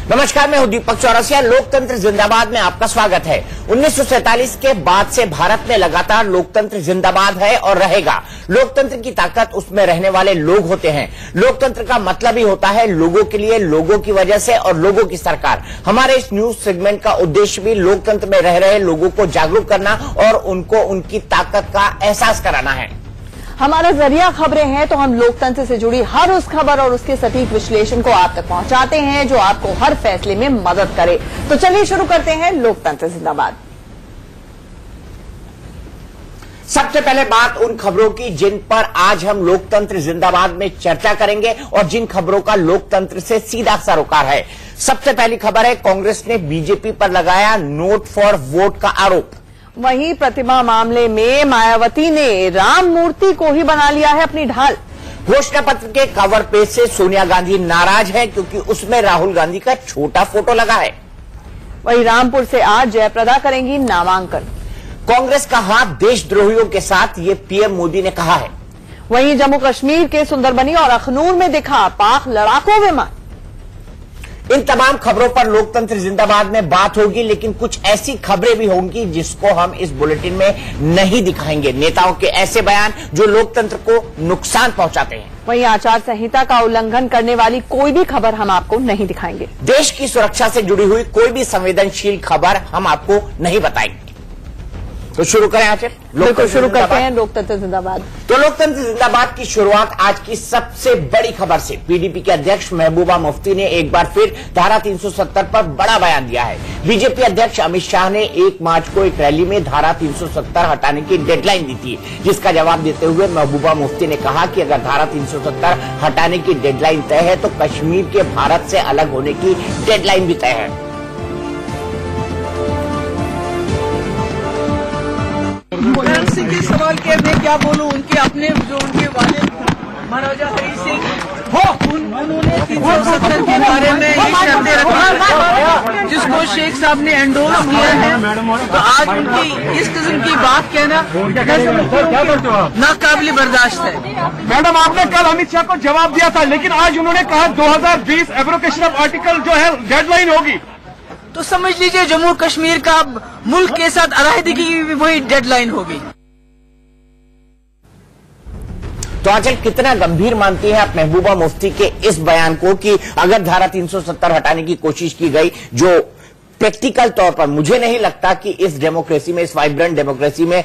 नमस्कार, मैं हूं दीपक चौरसिया। लोकतंत्र जिंदाबाद में आपका स्वागत है। 1947 के बाद से भारत में लगातार लोकतंत्र जिंदाबाद है और रहेगा। लोकतंत्र की ताकत उसमें रहने वाले लोग होते हैं। लोकतंत्र का मतलब ही होता है लोगों के लिए, लोगों की वजह से और लोगों की सरकार। हमारे इस न्यूज सेगमेंट का उद्देश्य भी लोकतंत्र में रह रहे लोगों को जागरूक करना और उनको उनकी ताकत का एहसास कराना है। हमारा जरिया खबरें हैं तो हम लोकतंत्र से जुड़ी हर उस खबर और उसके सटीक विश्लेषण को आप तक पहुंचाते हैं जो आपको हर फैसले में मदद करे। तो चलिए शुरू करते हैं लोकतंत्र जिंदाबाद। सबसे पहले बात उन खबरों की जिन पर आज हम लोकतंत्र जिंदाबाद में चर्चा करेंगे और जिन खबरों का लोकतंत्र से सीधा सरोकार है। सबसे पहली खबर है, कांग्रेस ने बीजेपी पर लगाया नोट फॉर वोट का आरोप। वहीं प्रतिमा मामले में मायावती ने राम मूर्ति को ही बना लिया है अपनी ढाल। घोषणा पत्र के कवर पेज से सोनिया गांधी नाराज है क्योंकि उसमें राहुल गांधी का छोटा फोटो लगा है। वहीं रामपुर से आज जयप्रदा करेंगी नामांकन। कांग्रेस का हाथ देशद्रोहियों के साथ, ये पीएम मोदी ने कहा है। वहीं जम्मू कश्मीर के सुंदरबनी और अखनूर में दिखा पाक लड़ाकू विमान। इन तमाम खबरों पर लोकतंत्र जिंदाबाद में बात होगी, लेकिन कुछ ऐसी खबरें भी होंगी जिसको हम इस बुलेटिन में नहीं दिखाएंगे। नेताओं के ऐसे बयान जो लोकतंत्र को नुकसान पहुंचाते हैं। वहीं आचार संहिता का उल्लंघन करने वाली कोई भी खबर हम आपको नहीं दिखाएंगे। देश की सुरक्षा से जुड़ी हुई कोई भी संवेदनशील खबर हम आपको नहीं बताएंगे। तो शुरू करें आज बिल्कुल शुरू करते हैं लोकतंत्र जिंदाबाद। तो लोकतंत्र जिंदाबाद की शुरुआत आज की सबसे बड़ी खबर से। पीडीपी के अध्यक्ष महबूबा मुफ्ती ने एक बार फिर धारा 370 पर बड़ा बयान दिया है। बीजेपी अध्यक्ष अमित शाह ने 1 मार्च को एक रैली में धारा 370 हटाने की डेडलाइन दी थी, जिसका जवाब देते हुए महबूबा मुफ्ती ने कहा कि अगर धारा 370 हटाने की डेडलाइन तय है तो कश्मीर के भारत से अलग होने की डेडलाइन भी तय है। मुलायम सिंह के सवाल के मैं क्या बोलूं, उनके अपने जो उनके वालिद महाराजा हरी सिंह उन्होंने 370 के बारे में ये शर्तें रखी जिसको शेख साहब ने एंडोर्स किया है। तो आज उनकी इस किस्म की बात कहना नाकाबिल बर्दाश्त है। मैडम, आपने कल अमित शाह को जवाब दिया था, लेकिन आज उन्होंने कहा 2020 एब्रोकेशन ऑफ आर्टिकल जो है डेडलाइन होगी। तो समझ लीजिए जम्मू कश्मीर का मुल्क के साथ अलहदगी की भी वही डेडलाइन होगी। तो आजकल कितना गंभीर मानती है आप महबूबा मुफ्ती के इस बयान को कि अगर धारा 370 हटाने की कोशिश की गई, जो प्रैक्टिकल तौर पर मुझे नहीं लगता कि इस डेमोक्रेसी में, इस वाइब्रेंट डेमोक्रेसी में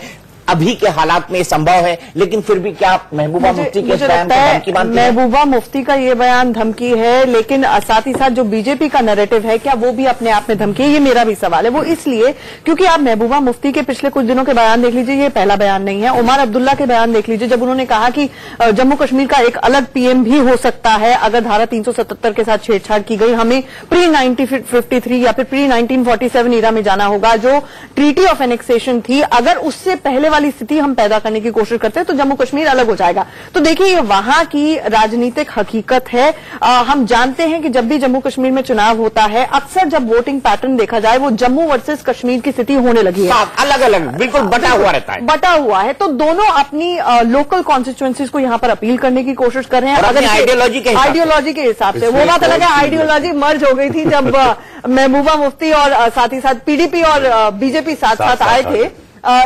अभी के हालात में संभव है, लेकिन फिर भी क्या महबूबा मुफ्ती के इस बयान को धमकी मानती है? महबूबा मुफ्ती का ये बयान धमकी है, लेकिन साथ ही साथ जो बीजेपी का नैरेटिव है क्या वो भी अपने आप में धमकी है? ये मेरा भी सवाल है। वो इसलिए क्योंकि आप महबूबा मुफ्ती के पिछले कुछ दिनों के बयान देख लीजिए, ये पहला बयान नहीं है। उमर अब्दुल्ला के बयान देख लीजिए, जब उन्होंने कहा कि जम्मू कश्मीर का एक अलग पीएम भी हो सकता है अगर धारा 377 के साथ छेड़छाड़ की गई। हमें प्री 1953 या फिर प्री 1947 ईरा में जाना होगा, जो ट्रीटी ऑफ एनेक्सेशन थी। अगर उससे पहले वाली स्थिति हम पैदा करने की कोशिश करते हैं तो जम्मू कश्मीर अलग हो जाएगा। तो देखिए, ये वहां की राजनीतिक हकीकत है। हम जानते हैं कि जब भी जम्मू कश्मीर में चुनाव होता है, अक्सर जब वोटिंग पैटर्न देखा जाए वो जम्मू वर्सेस कश्मीर की स्थिति होने लगी है। अलग अलग, बिल्कुल बटा हुआ रहता है, बटा हुआ है। तो दोनों अपनी लोकल कॉन्स्टिट्यूएंसीज को यहां पर अपील करने की कोशिश कर रहे हैं। अगर आइडियोलॉजी के हिसाब से वो बात अलग है। आइडियोलॉजी मर्ज हो गई थी जब महबूबा मुफ्ती और साथ ही साथ पीडीपी और बीजेपी साथ साथ आए थे।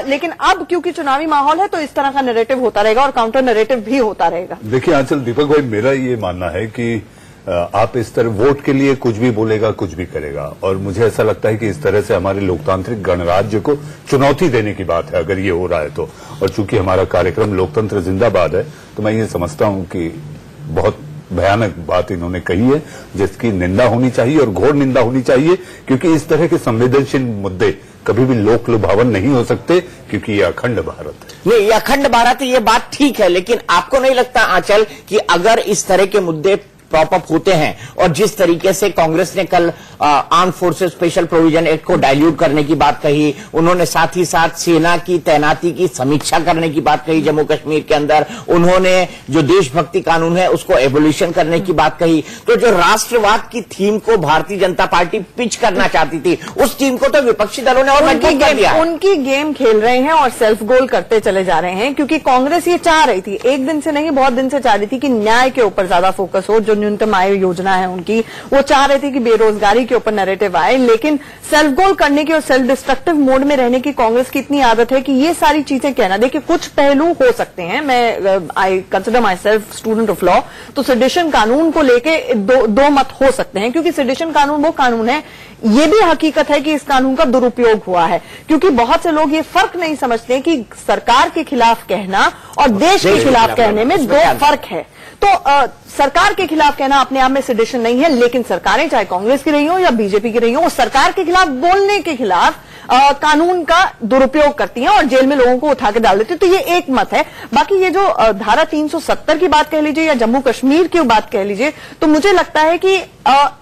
लेकिन अब क्योंकि चुनावी माहौल है तो इस तरह का नैरेटिव होता रहेगा और काउंटर नैरेटिव भी होता रहेगा। देखिए आंचल, दीपक भाई, मेरा ये मानना है कि आप इस तरह वोट के लिए कुछ भी बोलेगा, कुछ भी करेगा, और मुझे ऐसा लगता है कि इस तरह से हमारे लोकतांत्रिक गणराज्य को चुनौती देने की बात है अगर ये हो रहा है तो। और चूंकि हमारा कार्यक्रम लोकतंत्र जिंदाबाद है तो मैं ये समझता हूं कि बहुत भयानक बात इन्होंने कही है जिसकी निंदा होनी चाहिए और घोर निंदा होनी चाहिए, क्योंकि इस तरह के संवेदनशील मुद्दे कभी भी लोक लुभावन नहीं हो सकते, क्योंकि ये अखंड भारत है। नहीं, ये अखंड भारत है, ये बात ठीक है, लेकिन आपको नहीं लगता आंचल कि अगर इस तरह के मुद्दे प्रॉप अप होते हैं और जिस तरीके से कांग्रेस ने कल arm forces special provision act को डाइल्यूट करने की बात कही, उन्होंने साथ ही साथ सेना की तैनाती की समीक्षा करने की बात कही जम्मू कश्मीर के अंदर, उन्होंने जो देशभक्ति कानून है उसको एवोल्यूशन करने की बात कही, तो जो राष्ट्रवाद की थीम को भारतीय जनता पार्टी पिच करना चाहती थी उस थीम को तो विपक्षी दलों ने और मजबूत कर दिया। उनकी गेम खेल रहे हैं और सेल्फ गोल करते चले जा रहे हैं, क्योंकि कांग्रेस ये चाह रही थी, एक दिन से नहीं बहुत दिन से चाह रही थी कि न्याय के ऊपर ज्यादा फोकस हो, जो न्यूनतम आय योजना है उनकी, वो चाह रहे थे कि बेरोजगारी के ऊपर नैरेटिव आए, लेकिन सेल्फ गोल करने की और सेल्फ डिस्ट्रक्टिव मोड में रहने की कांग्रेस की इतनी आदत है कि ये सारी चीजें कहना, देखिए कुछ पहलू हो सकते हैं, मैं I consider my self student of law, तो सेडिशन कानून को लेके दो मत हो सकते हैं, क्योंकि सेडिशन कानून वो कानून है, ये भी हकीकत है कि इस कानून का दुरुपयोग हुआ है, क्योंकि बहुत से लोग ये फर्क नहीं समझते कि सरकार के खिलाफ कहना और देश के खिलाफ कहने में दो फर्क है। तो सरकार के खिलाफ कहना अपने आप में सेडिशन नहीं है, लेकिन सरकारें चाहे कांग्रेस की रही हो या बीजेपी की रही हो, सरकार के खिलाफ बोलने के खिलाफ कानून का दुरुपयोग करती हैं और जेल में लोगों को उठा के डाल देती है। तो ये एक मत है। बाकी ये जो धारा 370 की बात कह लीजिए या जम्मू कश्मीर की बात कह लीजिए, तो मुझे लगता है कि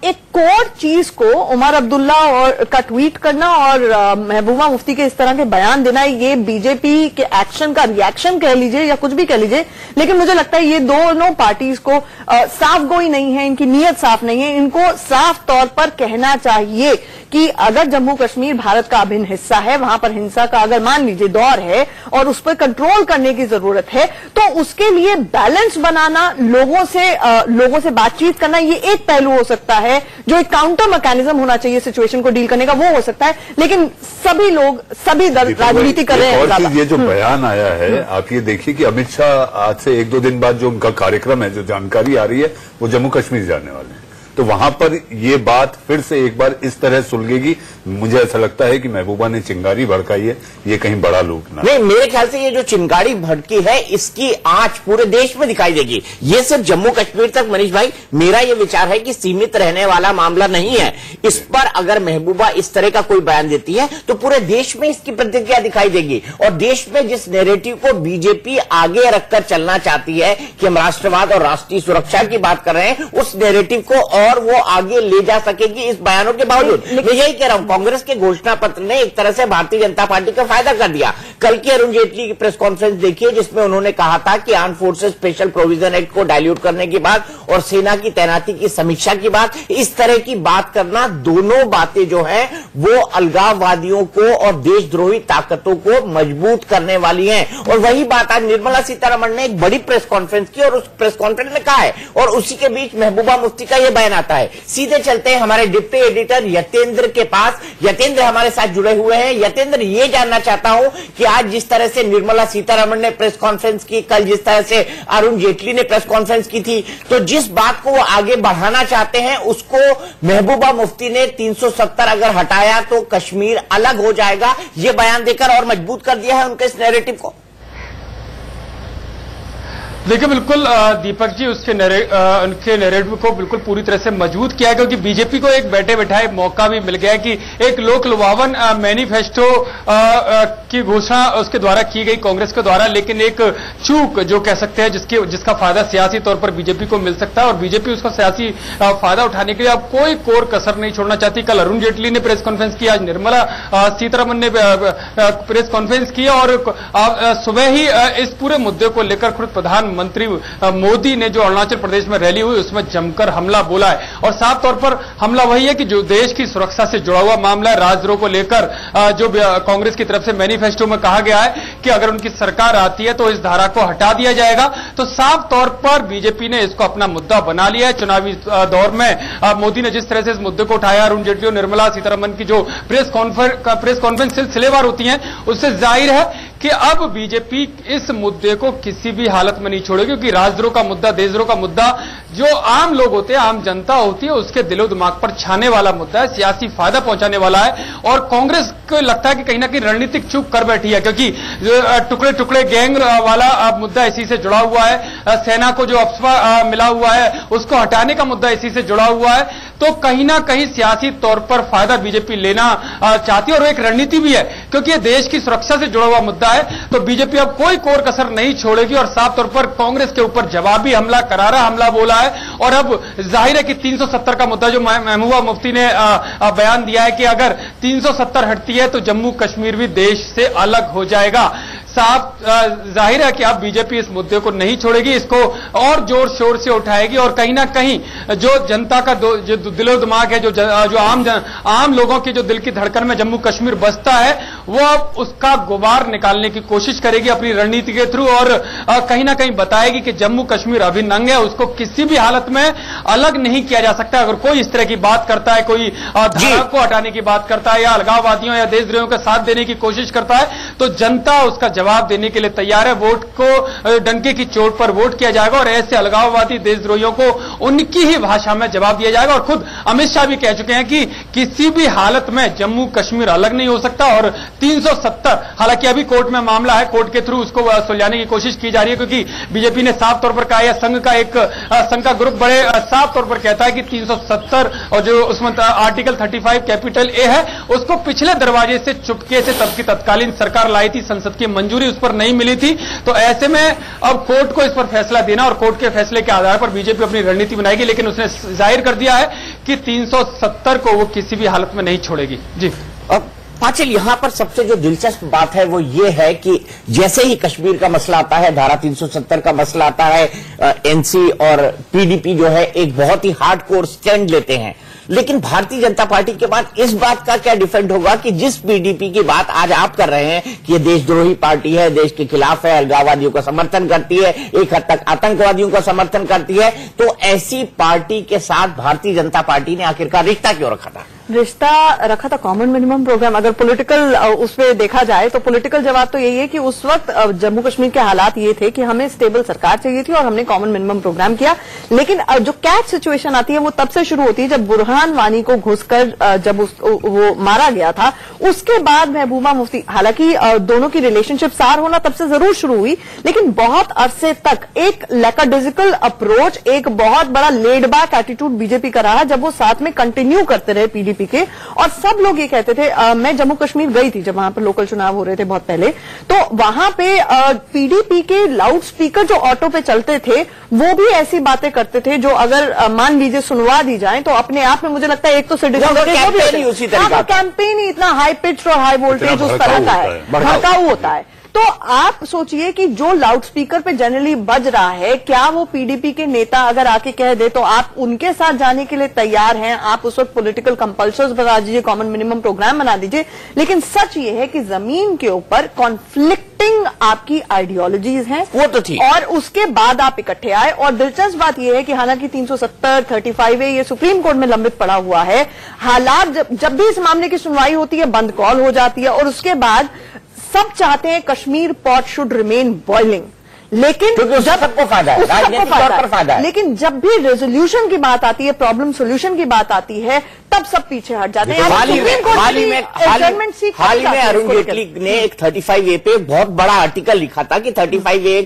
एक कोर चीज को उमर अब्दुल्ला और का ट्वीट करना और महबूबा मुफ्ती के इस तरह के बयान देना, ये बीजेपी के एक्शन का रिएक्शन कह लीजिए या कुछ भी कह लीजिए, लेकिन मुझे लगता है ये दोनों पार्टीज को साफ गोई नहीं है, इनकी नीयत साफ नहीं है। इनको साफ तौर पर कहना चाहिए कि अगर जम्मू कश्मीर भारत का अभिन्न हिस्सा है, वहां पर हिंसा का अगर मान लीजिए दौर है और उस पर कंट्रोल करने की जरूरत है, तो उसके लिए बैलेंस बनाना, लोगों से बातचीत करना, ये एक पहलू हो सकता है, जो एक काउंटर मैकेनिज्म होना चाहिए सिचुएशन को डील करने का, वो हो सकता है। लेकिन सभी लोग सभी दल राजनीति कर रहे हैं। और चीज ये जो बयान आया है, आप ये देखिए कि अमित शाह आज से 1-2 दिन बाद जो उनका कार्यक्रम है, जो जानकारी आ रही है, वो जम्मू कश्मीर जाने वाले हैं, तो वहां पर ये बात फिर से एक बार इस तरह सुलगेगी। मुझे ऐसा लगता है कि महबूबा ने चिंगारी भड़काई है, ये कहीं बड़ा लूट ना। नहीं, मेरे ख्याल से ये जो चिंगारी भड़की है, इसकी आंच पूरे देश में दिखाई देगी। ये सिर्फ जम्मू कश्मीर तक, मनीष भाई, मेरा ये विचार है कि सीमित रहने वाला मामला नहीं है। इस पर अगर महबूबा इस तरह का कोई बयान देती है तो पूरे देश में इसकी प्रतिक्रिया दिखाई देगी। और देश में जिस नैरेटिव को बीजेपी आगे रखकर चलना चाहती है कि हम राष्ट्रवाद और राष्ट्रीय सुरक्षा की बात कर रहे हैं, उस नैरेटिव को और वो आगे ले जा सकेगी इस बयानों के बावजूद। मैं यही कह रहा हूं, कांग्रेस के घोषणा पत्र ने एक तरह से भारतीय जनता पार्टी का फायदा कर दिया। कल की अरुण जेटली की प्रेस कॉन्फ्रेंस देखिए, जिसमें उन्होंने कहा था कि arm forces special provision act को डाइल्यूट करने की बात और सेना की तैनाती की समीक्षा की बात, इस तरह की बात करना, दोनों बातें जो है वो अलगाववादियों को और देशद्रोही ताकतों को मजबूत करने वाली हैं। और वही बात आज निर्मला सीतारमण ने एक बड़ी प्रेस कॉन्फ्रेंस की और उस प्रेस कॉन्फ्रेंस में कहा है, और उसी के बीच महबूबा मुफ्ती का यह बयान आता है। सीधे चलते हैं हमारे डिप्टी एडिटर यतेंद्र के पास। यतेंद्र हमारे साथ जुड़े हुए हैं। यतेंद्र, ये जानना चाहता हूं कि आज जिस तरह से निर्मला सीतारमण ने प्रेस कॉन्फ्रेंस की, कल जिस तरह से अरुण जेटली ने प्रेस कॉन्फ्रेंस की थी, तो जिस बात को वो आगे बढ़ाना चाहते हैं उसको महबूबा मुफ्ती ने 370 अगर हटाया तो कश्मीर अलग हो जाएगा, ये बयान देकर और मजबूत कर दिया है उनके इस नैरेटिव को। देखिए, बिल्कुल दीपक जी, उनके नैरेटिव को बिल्कुल पूरी तरह से मजबूत किया है, क्योंकि बीजेपी को एक बैठे बैठाए मौका भी मिल गया है कि एक लोक लुभावन मैनिफेस्टो की घोषणा उसके द्वारा की गई कांग्रेस के द्वारा, लेकिन एक चूक जो कह सकते हैं जिसका फायदा सियासी तौर पर बीजेपी को मिल सकता है, और बीजेपी उसका सियासी फायदा उठाने के लिए अब कोई कोर कसर नहीं छोड़ना चाहती। कल अरुण जेटली ने प्रेस कॉन्फ्रेंस की, आज निर्मला सीतारमण ने प्रेस कॉन्फ्रेंस की, और सुबह ही इस पूरे मुद्दे को लेकर खुद प्रधानमंत्री मोदी ने जो अरुणाचल प्रदेश में रैली हुई उसमें जमकर हमला बोला है। और साफ तौर पर हमला वही है कि जो देश की सुरक्षा से जुड़ा हुआ मामला है, राजद्रोह को लेकर जो कांग्रेस की तरफ से मैनिफेस्टो में कहा गया है कि अगर उनकी सरकार आती है तो इस धारा को हटा दिया जाएगा। तो साफ तौर पर बीजेपी ने इसको अपना मुद्दा बना लिया है। चुनावी दौर में मोदी ने जिस तरह से इस मुद्दे को उठाया, अरुण जेटली और निर्मला सीतारमण की जो प्रेस कॉन्फ्रेंस सिलसिलेवार होती है, उससे जाहिर है कि अब बीजेपी इस मुद्दे को किसी भी हालत में नहीं छोड़ेगी, क्योंकि राजद्रोह का मुद्दा, देशद्रोह का मुद्दा जो आम लोग होते हैं, आम जनता होती है, उसके दिलो दिमाग पर छाने वाला मुद्दा है, सियासी फायदा पहुंचाने वाला है। और कांग्रेस को लगता है कि कहीं ना कहीं रणनीतिक चूक कर बैठी है, क्योंकि टुकड़े टुकड़े गैंग वाला मुद्दा इसी से जुड़ा हुआ है, सेना को जो अफसर मिला हुआ है उसको हटाने का मुद्दा इसी से जुड़ा हुआ है। तो कहीं ना कहीं सियासी तौर पर फायदा बीजेपी लेना चाहती है, और एक रणनीति भी है, क्योंकि यह देश की सुरक्षा से जुड़ा हुआ मुद्दा है। तो बीजेपी अब कोई कोर कसर नहीं छोड़ेगी, और साफ तौर पर कांग्रेस के ऊपर जवाबी हमला, करारा हमला बोला है। और अब जाहिर है कि 370 का मुद्दा जो महबूबा मुफ्ती ने बयान दिया है कि अगर 370 हटती है तो जम्मू कश्मीर भी देश से अलग हो जाएगा। साफ जाहिर है कि अब बीजेपी इस मुद्दे को नहीं छोड़ेगी, इसको और जोर शोर से उठाएगी, और कहीं ना कहीं जो जनता का जो दिलो दिमाग है, जो आम लोगों के जो दिल की धड़कन में जम्मू कश्मीर बसता है, वो अब उसका गुबार निकालने की कोशिश करेगी अपनी रणनीति के थ्रू, और कहीं ना कहीं बताएगी कि जम्मू कश्मीर अभी नंग है, उसको किसी भी हालत में अलग नहीं किया जा सकता। अगर कोई इस तरह की बात करता है, कोई धारा को हटाने की बात करता है या अलगाववादियों या देशद्रोहियों का साथ देने की कोशिश करता है, तो जनता उसका जवाब देने के लिए तैयार है। वोट को डंके की चोट पर वोट किया जाएगा और ऐसे अलगाववादी देशद्रोहियों को उनकी ही भाषा में जवाब दिया जाएगा। और खुद अमित शाह भी कह चुके हैं कि किसी भी हालत में जम्मू कश्मीर अलग नहीं हो सकता। और 370, हालांकि अभी कोर्ट में मामला है, कोर्ट के थ्रू उसको सुलझाने की कोशिश की जा रही है, क्योंकि बीजेपी ने साफ तौर पर कहा, या संघ का ग्रुप बड़े साफ तौर पर कहता है कि 370 और जो उसमें आर्टिकल 35 कैपिटल ए है, उसको पिछले दरवाजे से चुपके से तब की तत्कालीन सरकार लाई थी, संसद की मंजूरी उस पर नहीं मिली थी। तो ऐसे में अब कोर्ट को इस पर फैसला देना और कोर्ट के फैसले के आधार पर बीजेपी अपनी रणनीति बनाएगी, लेकिन उसने जाहिर कर दिया है कि 370 को वो किसी भी हालत में नहीं छोड़ेगी। जी पाटिल, यहां पर सबसे जो दिलचस्प बात है वो ये है कि जैसे ही कश्मीर का मसला आता है, धारा 370 का मसला आता है, एनसी और पीडीपी जो है एक बहुत ही हार्डकोर स्टैंड लेते हैं। लेकिन भारतीय जनता पार्टी के बाद इस बात का क्या डिफेंड होगा कि जिस पीडीपी की बात आज आप कर रहे हैं कि ये देशद्रोही पार्टी है, देश के खिलाफ है, अलगाववादियों का समर्थन करती है, एक हद तक आतंकवादियों का समर्थन करती है, तो ऐसी पार्टी के साथ भारतीय जनता पार्टी ने आखिरकार रिश्ता क्यों रखा था? रिश्ता रखा था कॉमन मिनिमम प्रोग्राम। अगर पॉलिटिकल उसमें देखा जाए तो पॉलिटिकल जवाब तो यही है कि उस वक्त जम्मू कश्मीर के हालात ये थे कि हमें स्टेबल सरकार चाहिए थी और हमने कॉमन मिनिमम प्रोग्राम किया। लेकिन जो कैच सिचुएशन आती है वो तब से शुरू होती है जब बुरहान वानी को घुसकर जब वो मारा गया था। उसके बाद महबूबा मुफ्ती, हालांकि दोनों की रिलेशनशिप सार होना तब से जरूर शुरू हुई, लेकिन बहुत अरसे तक एक लैकाडिजिकल अप्रोच, एक बहुत बड़ा लेड बैक एटीट्यूड बीजेपी का रहा, जब वो साथ में कंटिन्यू करते रहे पीडीपी के। और सब लोग ये कहते थे, मैं जम्मू कश्मीर गई थी जब वहां पर लोकल चुनाव हो रहे थे बहुत पहले, तो वहां पे पीडीपी के लाउड स्पीकर जो ऑटो पे चलते थे वो भी ऐसी बातें करते थे जो अगर मान लीजिए सुनवा दी जाए तो अपने आप में मुझे लगता है एक तो कैंपेन ही इतना हाई पिच और हाई वोल्टेज उस तरह का है, भड़काऊ होता है। तो आप सोचिए कि जो लाउड स्पीकर पे जनरली बज रहा है, क्या वो पीडीपी के नेता अगर आके कह दे तो आप उनके साथ जाने के लिए तैयार हैं? आप उस वक्त पॉलिटिकल कंपल्सर्स बना दीजिए, कॉमन मिनिमम प्रोग्राम बना दीजिए, लेकिन सच ये है कि जमीन के ऊपर कॉन्फ्लिक्टिंग आपकी आइडियोलॉजीज हैं, वो तो थी, और उसके बाद आप इकट्ठे आए। और दिलचस्प बात यह है कि हालांकि 370, 35 ये सुप्रीम कोर्ट में लंबित पड़ा हुआ है, हालात जब भी इस मामले की सुनवाई होती है बंद कॉल हो जाती है और उसके बाद सब चाहते हैं Kashmir pot should remain boiling, लेकिन जब सबको फायदा है, राजनीतिक तौर पर फायदा है, लेकिन जब भी रेजोल्यूशन की बात आती है, प्रॉब्लम सोल्यूशन की बात आती है, तब सब पीछे हट जाते हैं। हाल ही में अरुण जेटली ने एक 35A पे बहुत बड़ा आर्टिकल लिखा था कि 35A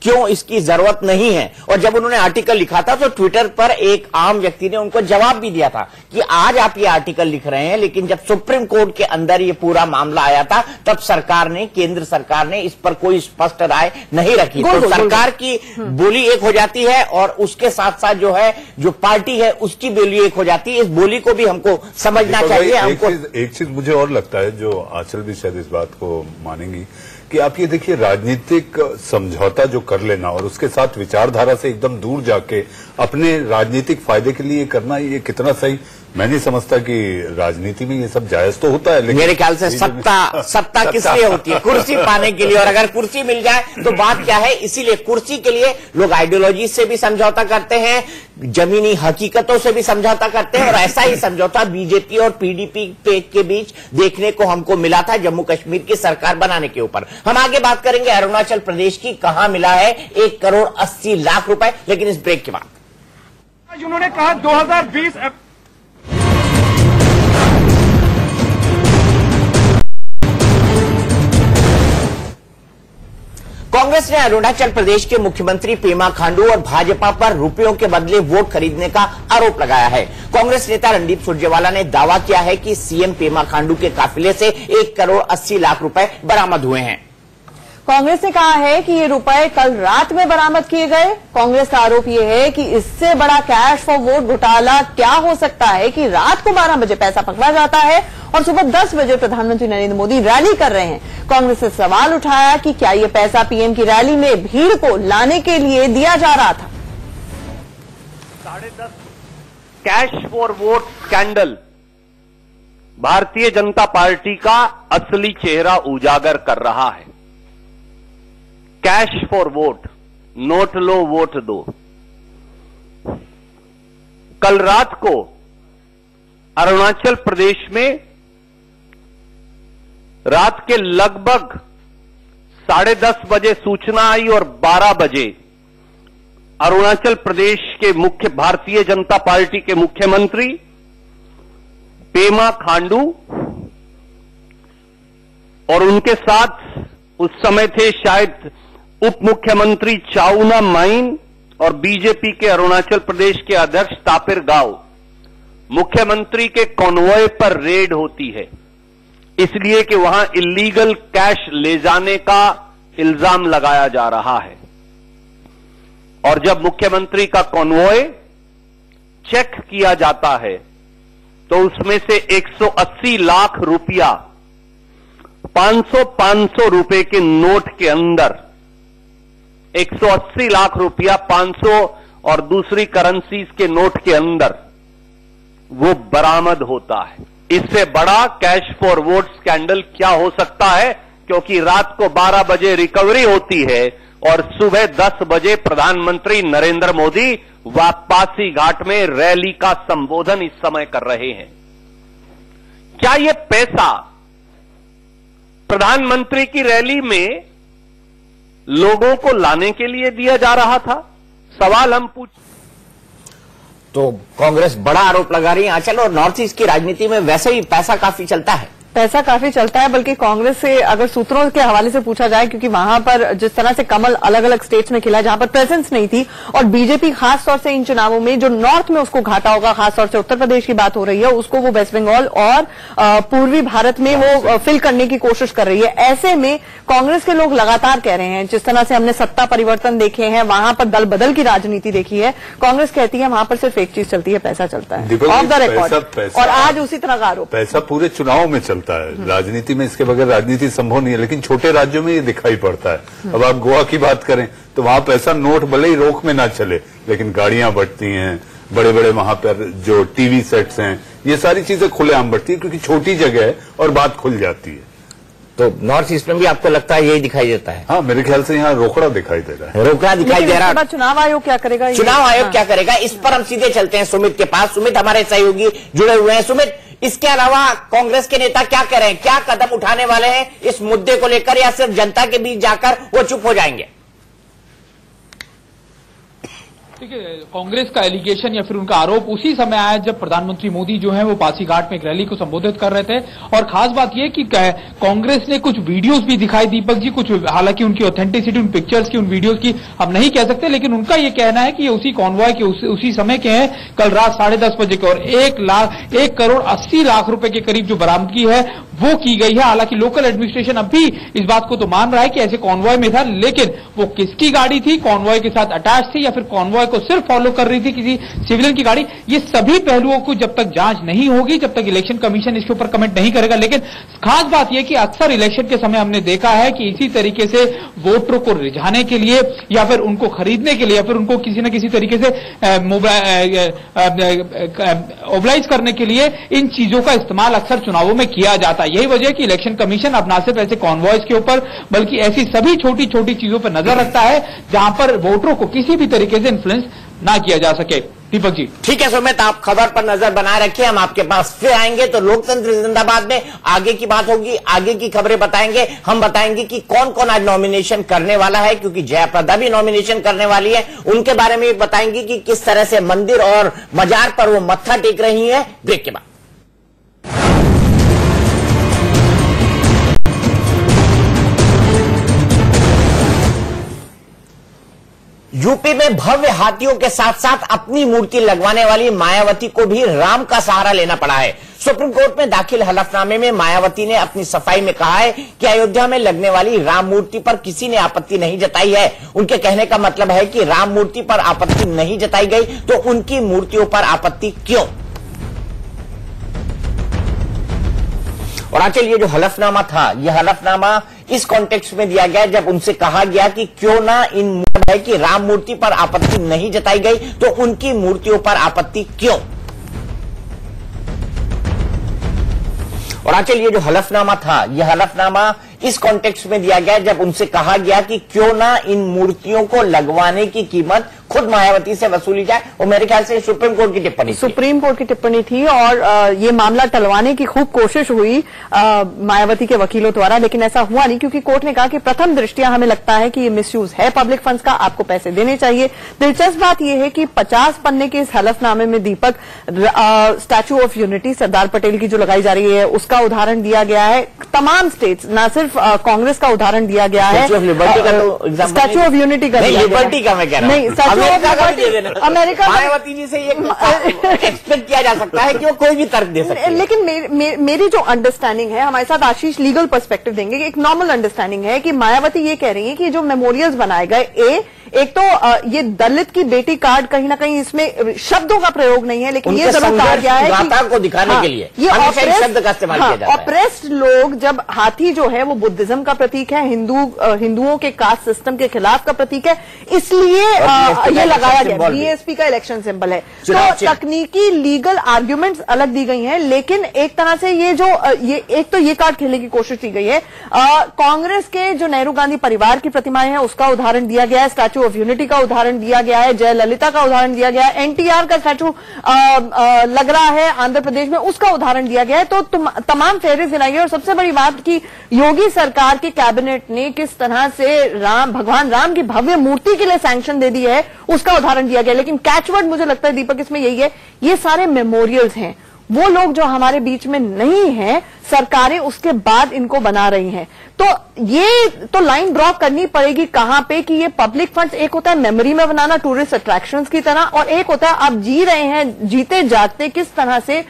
क्यों इसकी जरूरत नहीं है, और जब उन्होंने आर्टिकल लिखा था तो ट्विटर पर एक आम व्यक्ति ने उनको जवाब भी दिया था कि आज आप ये आर्टिकल लिख रहे हैं, लेकिन जब सुप्रीम कोर्ट के अंदर ये पूरा मामला आया था तब सरकार ने, केंद्र सरकार ने इस पर कोई स्पष्ट राय नहीं रखी। तो सरकार की बोली एक हो जाती है और उसके साथ साथ जो है जो पार्टी है उसकी बोली एक हो जाती है। इस बोली को भी हमको समझना चाहिए। हमको एक चीज मुझे और लगता है, जो आंचल भी शायद इस बात को मानेंगी, कि आप ये देखिए राजनीतिक समझौता जो कर लेना और उसके साथ विचारधारा से एकदम दूर जाके अपने राजनीतिक फायदे के लिए करना, ये कितना सही, मैं नहीं समझता कि राजनीति में ये सब जायज तो होता है, लेकिन मेरे ख्याल से सत्ता किस लिए होती है? कुर्सी पाने के लिए, और अगर कुर्सी मिल जाए तो बात क्या है? इसीलिए कुर्सी के लिए लोग आइडियोलॉजी से भी समझौता करते हैं, जमीनी हकीकतों से भी समझौता करते हैं, और ऐसा ही समझौता बीजेपी और पीडीपी के बीच देखने को हमको मिला था जम्मू कश्मीर की सरकार बनाने के ऊपर। हम आगे बात करेंगे अरुणाचल प्रदेश की, कहां मिला है 1,80,00,000 रुपए, लेकिन इस ब्रेक के बाद। उन्होंने कहा 2020 कांग्रेस ने अरुणाचल प्रदेश के मुख्यमंत्री पेमा खांडू और भाजपा पर रुपयों के बदले वोट खरीदने का आरोप लगाया है। कांग्रेस नेता रणदीप सुरजेवाला ने दावा किया है कि सीएम पेमा खांडू के काफिले से 1,80,00,000 रुपए बरामद हुए हैं। कांग्रेस ने कहा है कि ये रुपए कल रात में बरामद किए गए। कांग्रेस का आरोप ये है कि इससे बड़ा कैश फॉर वोट घोटाला क्या हो सकता है कि रात को 12 बजे पैसा पकड़ा जाता है और सुबह 10 बजे प्रधानमंत्री नरेंद्र मोदी रैली कर रहे हैं। कांग्रेस ने सवाल उठाया कि क्या ये पैसा पीएम की रैली में भीड़ को लाने के लिए दिया जा रहा था। 10:30 cash for vote scandal Bharatiya Janata party का असली चेहरा उजागर कर रहा है। Cash for vote, note low vote दो। कल रात को अरुणाचल प्रदेश में रात के लगभग 10:30 बजे सूचना आई और 12 बजे अरुणाचल प्रदेश के भारतीय जनता पार्टी के मुख्यमंत्री पेमा खांडू और उनके साथ उस समय थे शायद उप मुख्यमंत्री चाउना माइन और बीजेपी के अरुणाचल प्रदेश के अध्यक्ष तापिर गाव। मुख्यमंत्री के कॉन्वॉय पर रेड होती है इसलिए कि वहां इल्लीगल कैश ले जाने का इल्जाम लगाया जा रहा है। और जब मुख्यमंत्री का कॉन्वॉय चेक किया जाता है तो उसमें से 180 लाख रुपया 500 रुपए के नोट के अंदर 180 लाख रुपया 500 और दूसरी करेंसीज के नोट के अंदर वो बरामद होता है। इससे बड़ा कैश फॉर वोट स्कैंडल क्या हो सकता है, क्योंकि रात को 12 बजे रिकवरी होती है और सुबह 10 बजे प्रधानमंत्री नरेंद्र मोदी पासी घाट में रैली का संबोधन इस समय कर रहे हैं। क्या यह पैसा प्रधानमंत्री की रैली में लोगों को लाने के लिए दिया जा रहा था? सवाल हम पूछ। तो कांग्रेस बड़ा आरोप लगा रही है आंचल, और नॉर्थ ईस्ट की राजनीति में वैसे ही पैसा काफी चलता है। पैसा काफी चलता है, बल्कि कांग्रेस से अगर सूत्रों के हवाले से पूछा जाए, क्योंकि वहां पर जिस तरह से कमल अलग अलग स्टेट्स में खिला जहां पर प्रेजेंस नहीं थी, और बीजेपी खासतौर से इन चुनावों में जो नॉर्थ में उसको घाटा होगा, खासतौर से उत्तर प्रदेश की बात हो रही है, उसको वो वेस्ट बंगाल और पूर्वी भारत में वो फिल करने की कोशिश कर रही है। ऐसे में कांग्रेस के लोग लगातार कह रहे हैं, जिस तरह से हमने सत्ता परिवर्तन देखे हैं, वहां पर दल बदल की राजनीति देखी है, कांग्रेस कहती है वहां पर सिर्फ एक चीज चलती है, पैसा चलता है ऑफ द रिकॉर्ड। और आज उसी तरह का आरोप, पैसा पूरे चुनाव में चलता है, राजनीति में इसके बगैर राजनीति संभव नहीं है। लेकिन छोटे राज्यों में ये दिखाई पड़ता है। अब आप गोवा की बात करें तो वहां पैसा नोट भले ही रोक में ना चले, लेकिन गाड़ियां बढ़ती हैं, बड़े बड़े वहां पर जो टीवी सेट्स हैं, ये सारी चीजें खुलेआम बढ़ती है क्योंकि छोटी जगह है और बात खुल जाती है। तो नॉर्थ ईस्ट में भी आपको लगता है यही दिखाई देता है? हाँ, मेरे ख्याल से यहाँ रोकड़ा दिखाई दे रहा है। रोकड़ा दिखाई दे रहा है। चुनाव आयोग क्या करेगा? चुनाव आयोग क्या करेगा, इस पर हम सीधे चलते हैं सुमित के पास। सुमित हमारे सहयोगी जुड़े हुए हैं। सुमित, इसके अलावा कांग्रेस के नेता क्या कह रहे हैं, क्या कदम उठाने वाले हैं इस मुद्दे को लेकर, या सिर्फ जनता के बीच जाकर वो चुप हो जाएंगे? देखिए, कांग्रेस का एलिगेशन या फिर उनका आरोप उसी समय आया जब प्रधानमंत्री मोदी जो है वो पासीघाट में एक रैली को संबोधित कर रहे थे। और खास बात यह कि कांग्रेस ने कुछ वीडियोस भी दिखाई, दीपक जी, कुछ, हालांकि उनकी ऑथेंटिसिटी उन पिक्चर्स की, उन वीडियोस की हम नहीं कह सकते, लेकिन उनका यह कहना है कि ये उसी कॉन्वॉय के उसी समय के हैं, कल रात 10:30 बजे के। और 1 करोड़ 80 लाख रुपए के करीब जो बरामदगी है वो की गई है। हालांकि लोकल एडमिनिस्ट्रेशन अब भी इस बात को तो मान रहा है कि ऐसे कॉन्वॉय में था, लेकिन वो किसकी गाड़ी थी, कॉन्वॉय के साथ अटैच थी या फिर कॉन्वॉय को सिर्फ फॉलो कर रही थी किसी सिविलियन की गाड़ी, ये सभी पहलुओं को जब तक जांच नहीं होगी, जब तक इलेक्शन कमीशन इसके ऊपर कमेंट नहीं करेगा। लेकिन खास बात यह कि अक्सर इलेक्शन के समय हमने देखा है कि इसी तरीके से वोटरों को रिझाने के लिए या फिर उनको खरीदने के लिए या फिर उनको किसी न किसी तरीके से ओबलाइज करने के लिए इन चीजों का इस्तेमाल अक्सर चुनावों में किया जाता है। यही वजह है कि इलेक्शन कमीशन अब न सिर्फ ऐसे कॉन्वॉयज के ऊपर बल्कि ऐसी सभी छोटी छोटी चीजों पर नजर रखता है जहां पर वोटरों को किसी भी तरीके से इन्फ्लुएंस ना किया जा सके। दीपक जी, ठीक है सुमित, आप खबर पर नजर बनाए रखिए, हम आपके पास फिर आएंगे तो लोकतंत्र जिंदाबाद में आगे की बात होगी, आगे की खबरें बताएंगे। हम बताएंगे कि कौन कौन आज नॉमिनेशन करने वाला है, क्योंकि जयाप्रदा भी नॉमिनेशन करने वाली है, उनके बारे में बताएंगे कि किस तरह से मंदिर और मजार पर वो मत्था टेक रही है। ब्रेक के बाद यूपी में भव्य हाथियों के साथ साथ अपनी मूर्ति लगवाने वाली मायावती को भी राम का सहारा लेना पड़ा है। सुप्रीम कोर्ट में दाखिल हलफनामे में मायावती ने अपनी सफाई में कहा है कि अयोध्या में लगने वाली राम मूर्ति पर किसी ने आपत्ति नहीं जताई है। उनके कहने का मतलब है कि राम मूर्ति पर आपत्ति नहीं जताई गई तो उनकी मूर्तियों पर आपत्ति क्यों? और आचल, ये जो हलफनामा था, यह हलफनामा इस कॉन्टेक्स्ट में दिया गया जब उनसे कहा गया कि क्यों ना इन है कि राम मूर्ति पर आपत्ति नहीं जताई गई तो उनकी मूर्तियों पर आपत्ति क्यों? और आंचल, ये जो हलफनामा था, ये हलफनामा इस कॉन्टेक्स्ट में दिया गया जब उनसे कहा गया कि क्यों ना इन मूर्तियों को लगवाने की कीमत खुद मायावती से वसूली जाए। और मेरे ख्याल से सुप्रीम कोर्ट की टिप्पणी थी और ये मामला टलवाने की खूब कोशिश हुई मायावती के वकीलों द्वारा, लेकिन ऐसा हुआ नहीं, क्योंकि कोर्ट ने कहा कि प्रथम दृष्टया हमें लगता है कि ये मिसयूज है पब्लिक फंड्स का, आपको पैसे देने चाहिए। दिलचस्प बात यह है कि 50 पन्ने के इस हलफनामे में दीपक statue of unity Sardar Patel की जो लगाई जा रही है उसका उदाहरण दिया गया है। तमाम स्टेट्स, न सिर्फ कांग्रेस का उदाहरण दिया गया है, स्टैच्यू ऑफ यूनिटी का, लिबर्टी का मैं कह रहा हूं, अमेरिका मायावती जी से ये एक्सपेक्ट किया जा सकता है कि वो कोई भी तर्क दे सकते हैं। लेकिन मेरी जो अंडरस्टैंडिंग है, हमारे साथ आशीष लीगल पर्सपेक्टिव देंगे, एक नॉर्मल अंडरस्टैंडिंग है कि मायावती ये कह रही है कि जो मेमोरियल्स बनाए गए, एक तो ये दलित की बेटी कार्ड कहीं ना कहीं इसमें शब्दों का प्रयोग नहीं है, लेकिन ये जरूर कहा गया है कि को दिखाने के लिए ये शब्द का इस्तेमाल किया जाता है। ऑप्रेस्ड लोग, जब हाथी जो है वो बुद्धिज्म का प्रतीक है, हिंदुओं के कास्ट सिस्टम के खिलाफ का प्रतीक है, इसलिए ये लगाया गया। बीएसपी का इलेक्शन सिंबल है। तो तकनीकी लीगल आर्ग्यूमेंट्स अलग दी गई हैं, लेकिन एक तरह से ये जो एक तो ये कार्ड खेलने की कोशिश की गई है। कांग्रेस के जो नेहरू गांधी परिवार की प्रतिमाएं हैं उसका उदाहरण दिया गया है, स्टैच्यू ऑफ यूनिटी का उदाहरण दिया गया है, जयललिता का उदाहरण दिया गया है, एनटीआर का स्टैच्यू लग रहा है आंध्र प्रदेश में, उसका उदाहरण दिया गया है। तो तमाम फेहरिस्त गिनाई है। और सबसे बड़ी बात कि योगी सरकार की कैबिनेट ने किस तरह से भगवान राम की भव्य मूर्ति के लिए सैंक्शन दे दी है उसका उदाहरण दिया गया। लेकिन कैचवर्ड मुझे लगता है दीपक इसमें यही है, ये सारे मेमोरियल्स हैं, वो लोग जो हमारे बीच में नहीं हैं, सरकारें उसके बाद इनको बना रही हैं। तो ये तो लाइन ड्रॉ करनी पड़ेगी कहां पे कि ये पब्लिक फंड्स, एक होता है मेमोरी में बनाना टूरिस्ट अट्रैक्शंस की तरह, और एक होता है आप जी रहे हैं, जीते जागते किस तरह से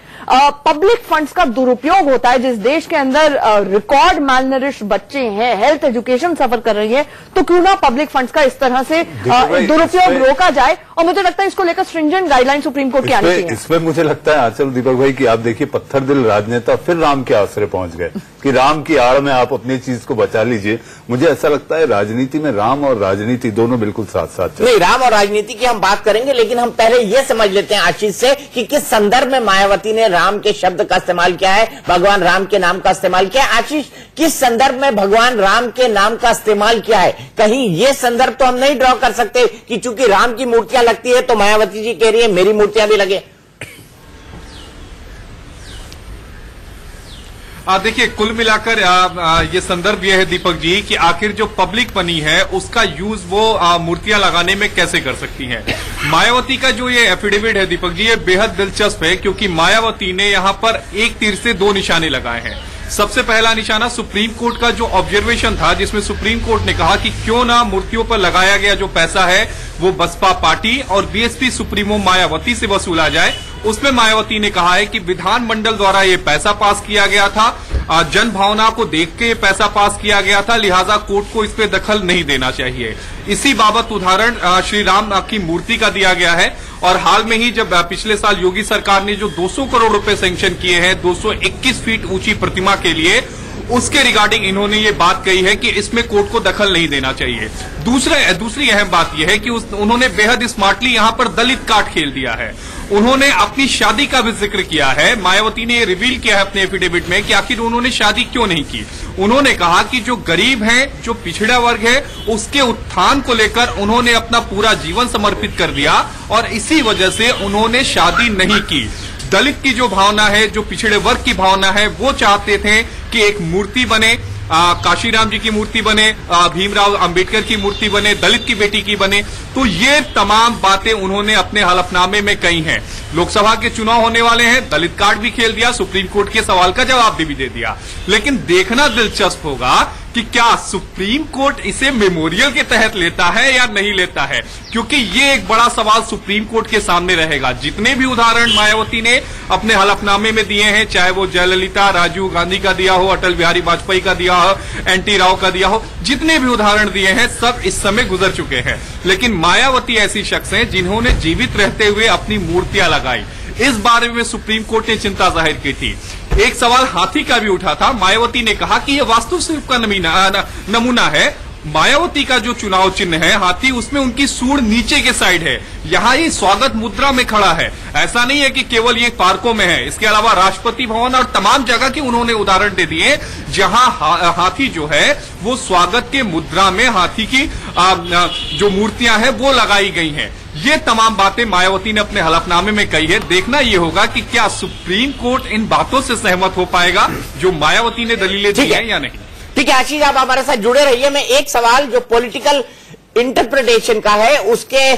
पब्लिक फंड्स का दुरुपयोग होता है। जिस देश के अंदर रिकॉर्ड मालनरिश बच्चे हैं, हेल्थ एजुकेशन सफर कर रही है, तो क्यों ना पब्लिक फंड्स का इस तरह से दुरुपयोग रोका जाए। और मुझे लगता है इसको लेकर स्ट्रिंजेंट गाइडलाइन सुप्रीम कोर्ट की आनी चाहिए। इसमें मुझे लगता है आंचल, दीपक भाई, कि आप देखिए पत्थर दिल राजनेता फिर राम के आसरे पहुंच गए कि राम की आड़ में आप अपनी चीज को बचा लीजिए। मुझे ऐसा लगता है राजनीति में राम और राजनीति दोनों बिल्कुल साथ साथ नहीं, राम और राजनीति की हम बात करेंगे, लेकिन हम पहले ये समझ लेते हैं आशीष से कि किस संदर्भ में मायावती ने राम के शब्द का इस्तेमाल किया है, भगवान राम के नाम का इस्तेमाल किया है। आशीष, किस संदर्भ में भगवान राम के नाम का इस्तेमाल किया है? कहीं ये संदर्भ तो हम नहीं ड्रॉ कर सकते कि चूंकि राम की मूर्तियां लगती है तो मायावती जी कह रही है मेरी मूर्तियां भी लगे। देखिए, कुल मिलाकर ये संदर्भ ये है दीपक जी कि आखिर जो पब्लिक मनी है उसका यूज वो मूर्तियां लगाने में कैसे कर सकती हैं। मायावती का जो ये एफिडेविट है दीपक जी, ये बेहद दिलचस्प है, क्योंकि मायावती ने यहां पर एक तीर से दो निशाने लगाए हैं। सबसे पहला निशाना सुप्रीम कोर्ट का जो ऑब्जर्वेशन था, जिसमें सुप्रीम कोर्ट ने कहा कि क्यों ना मूर्तियों पर लगाया गया जो पैसा है वो बसपा पार्टी और बीएसपी सुप्रीमो मायावती से वसूला जाए। उसमें मायावती ने कहा है कि विधानमंडल द्वारा ये पैसा पास किया गया था, जन भावना को देख के ये पैसा पास किया गया था, लिहाजा कोर्ट को इस पे दखल नहीं देना चाहिए। इसी बाबत उदाहरण श्री राम की मूर्ति का दिया गया है। और हाल में ही जब पिछले साल योगी सरकार ने जो 200 करोड़ रुपए सैंक्शन किए हैं 221 फीट ऊंची प्रतिमा के लिए, उसके रिगार्डिंग इन्होंने ये बात कही है कि इसमें कोर्ट को दखल नहीं देना चाहिए। दूसरी अहम बात यह है कि उन्होंने बेहद स्मार्टली यहां पर दलित कार्ड खेल दिया है। उन्होंने अपनी शादी का भी जिक्र किया है। मायावती ने रिवील किया है अपने एफिडेविट में कि आखिर उन्होंने शादी क्यों नहीं की। उन्होंने कहा कि जो गरीब हैं, जो पिछड़ा वर्ग है, उसके उत्थान को लेकर उन्होंने अपना पूरा जीवन समर्पित कर दिया और इसी वजह से उन्होंने शादी नहीं की। दलित की जो भावना है, जो पिछड़े वर्ग की भावना है, वो चाहते थे कि एक मूर्ति बने, काशीराम जी की मूर्ति बने, भीमराव अंबेडकर की मूर्ति बने, दलित की बेटी की बने। तो ये तमाम बातें उन्होंने अपने हलफनामे में कही हैं। लोकसभा के चुनाव होने वाले हैं, दलित कार्ड भी खेल दिया, सुप्रीम कोर्ट के सवाल का जवाब भी दे दिया। लेकिन देखना दिलचस्प होगा कि क्या सुप्रीम कोर्ट इसे मेमोरियल के तहत लेता है या नहीं लेता है, क्योंकि ये एक बड़ा सवाल सुप्रीम कोर्ट के सामने रहेगा। जितने भी उदाहरण मायावती ने अपने हलफनामे में दिए हैं, चाहे वो जयललिता, राजीव गांधी का दिया हो, अटल बिहारी वाजपेयी का दिया हो, एनटी राव का दिया हो, जितने भी उदाहरण दिए हैं सब इस समय गुजर चुके हैं। लेकिन मायावती ऐसी शख्स हैं जिन्होंने जीवित रहते हुए अपनी मूर्तियां लगाई। इस बारे में सुप्रीम कोर्ट ने चिंता जाहिर की थी। एक सवाल हाथी का भी उठा था। मायावती ने कहा कि यह वास्तुशिल्प का नमूना है। मायावती का जो चुनाव चिन्ह है हाथी, उसमें उनकी सूंड नीचे के साइड है, यहाँ ये स्वागत मुद्रा में खड़ा है। ऐसा नहीं है कि केवल ये पार्कों में है, इसके अलावा राष्ट्रपति भवन और तमाम जगह की उन्होंने उदाहरण दे दिए जहां हाथी जो है वो स्वागत के मुद्रा में हाथी की जो मूर्तियां हैं वो लगाई गई हैं। ये तमाम बातें मायावती ने अपने हलफनामे में कही है। देखना ये होगा कि क्या सुप्रीम कोर्ट इन बातों से सहमत हो पाएगा जो मायावती ने दलीलें दी हैं या नहीं। ठीक है आशीष, आप हमारे साथ जुड़े रहिए। मैं एक सवाल जो पॉलिटिकल इंटरप्रिटेशन का है, उसके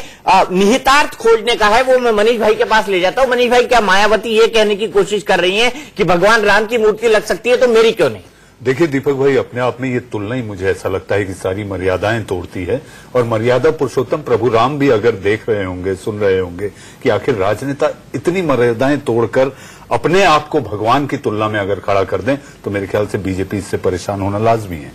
निहितार्थ खोजने का है, वो मैं मनीष भाई के पास ले जाता हूं। मनीष भाई, क्या मायावती ये कहने की कोशिश कर रही हैं कि भगवान राम की मूर्ति लग सकती है तो मेरी क्यों नहीं? देखिए दीपक भाई, अपने आप में ये तुलना ही मुझे ऐसा लगता है कि सारी मर्यादाएं तोड़ती है। और मर्यादा पुरुषोत्तम प्रभु राम भी अगर देख रहे होंगे, सुन रहे होंगे कि आखिर राजनेता इतनी मर्यादाएं तोड़कर अपने आप को भगवान की तुलना में अगर खड़ा कर दें तो मेरे ख्याल से बीजेपी इससे परेशान होना लाजमी है।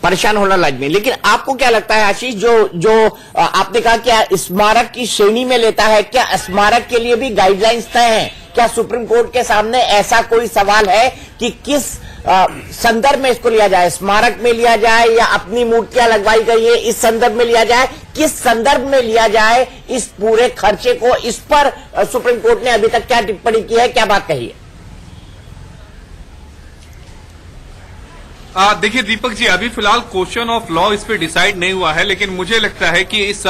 परेशान होना लाजमी। लेकिन आपको क्या लगता है आशीष, जो आपने कहा क्या स्मारक की श्रेणी में लेता है, क्या स्मारक के लिए भी गाइडलाइंस तय हैं? क्या सुप्रीम कोर्ट के सामने ऐसा कोई सवाल है कि किस संदर्भ में इसको लिया जाए, स्मारक में लिया जाए या अपनी मूर्तियां लगवाई गई है इस संदर्भ में लिया जाए, किस संदर्भ में लिया जाए इस पूरे खर्चे को? इस पर सुप्रीम कोर्ट ने अभी तक क्या टिप्पणी की है, क्या बात कही है? देखिए दीपक जी, अभी फिलहाल क्वेश्चन ऑफ लॉ इस पे डिसाइड नहीं हुआ है, लेकिन मुझे लगता है कि इस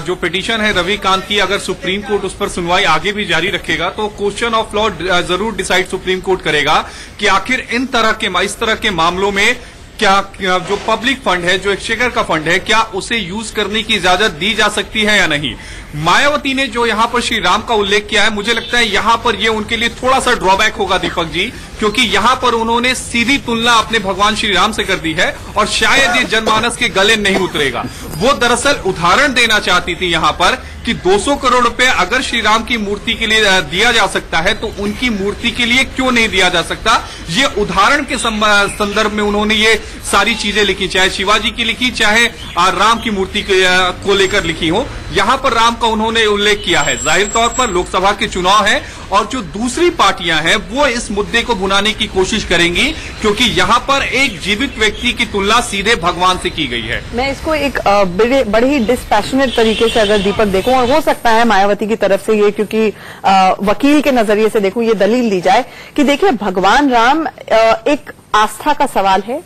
जो पिटीशन है रविकांत की, अगर सुप्रीम कोर्ट उस पर सुनवाई आगे भी जारी रखेगा तो क्वेश्चन ऑफ लॉ जरूर डिसाइड सुप्रीम कोर्ट करेगा कि आखिर इस तरह के मामलों में क्या जो पब्लिक फंड है, जो एक्सचेकर का फंड है, क्या उसे यूज करने की इजाजत दी जा सकती है या नहीं। मायावती ने जो यहां पर श्री राम का उल्लेख किया है, मुझे लगता है यहां पर ये उनके लिए थोड़ा सा ड्रॉबैक होगा दीपक जी, क्योंकि यहां पर उन्होंने सीधी तुलना अपने भगवान श्री राम से कर दी है और शायद ये जनमानस के गले नहीं उतरेगा। वो दरअसल उदाहरण देना चाहती थी यहां पर कि 200 करोड़ रुपए अगर श्री राम की मूर्ति के लिए दिया जा सकता है तो उनकी मूर्ति के लिए क्यों नहीं दिया जा सकता। ये उदाहरण के संदर्भ में उन्होंने ये सारी चीजें लिखी, चाहे शिवाजी की लिखी, चाहे राम की मूर्ति को लेकर लिखी हो। यहां पर राम का उन्होंने उल्लेख किया है। जाहिर तौर पर लोकसभा के चुनाव है और जो दूसरी पार्टियां हैं वो इस मुद्दे को भुनाने की कोशिश करेंगी, क्योंकि यहां पर एक जीवित व्यक्ति की तुलना सीधे भगवान से की गई है। मैं इसको एक बड़े ही डिस्पैशनेट तरीके से अगर दीपक देखूं, और हो सकता है मायावती की तरफ से ये, क्योंकि वकील के नजरिए से देखूं, ये दलील दी जाए कि देखिए भगवान राम एक आस्था का सवाल है,